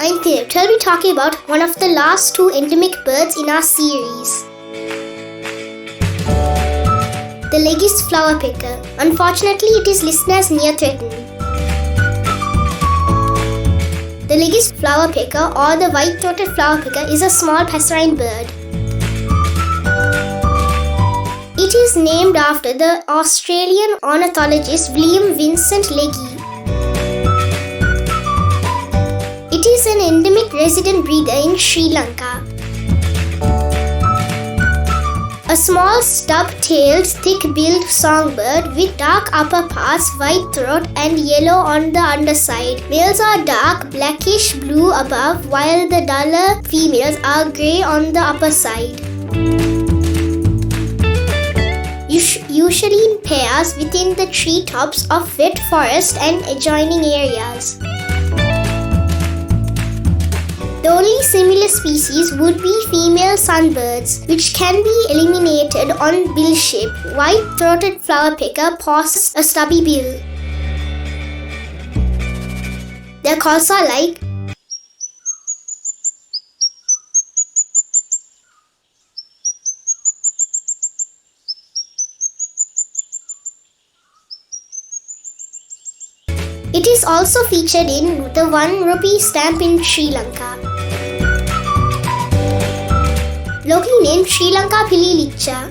I'm Thinev. Today we'll be talking about one of the last two endemic birds in our series. The Legge's flowerpecker. Unfortunately, it is listed as near threatened. The Legge's flowerpecker or the white-throated flowerpecker is a small passerine bird. It is named after the Australian ornithologist William Vincent Legge. It is an endemic resident breeder in Sri Lanka. A small stub-tailed, thick-billed songbird with dark upper parts, white throat and yellow on the underside. Males are dark blackish-blue above, while the duller females are grey on the upper side. Usually in pairs within the treetops of wet forest and adjoining areas. The only similar species would be female sunbirds, which can be eliminated on bill shape. White-throated flowerpecker possesses a stubby bill. Their calls are like It is also featured in the 1 rupee stamp in Sri Lanka. Locally named Sri Lanka Pililichcha.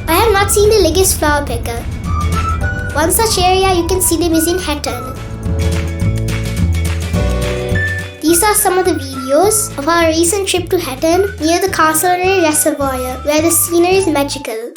I have not seen the Legge's flowerpecker. One such area you can see them is in Hatton. These are some of the videos of our recent trip to Hatton near the Castlereagh Reservoir, where the scenery is magical.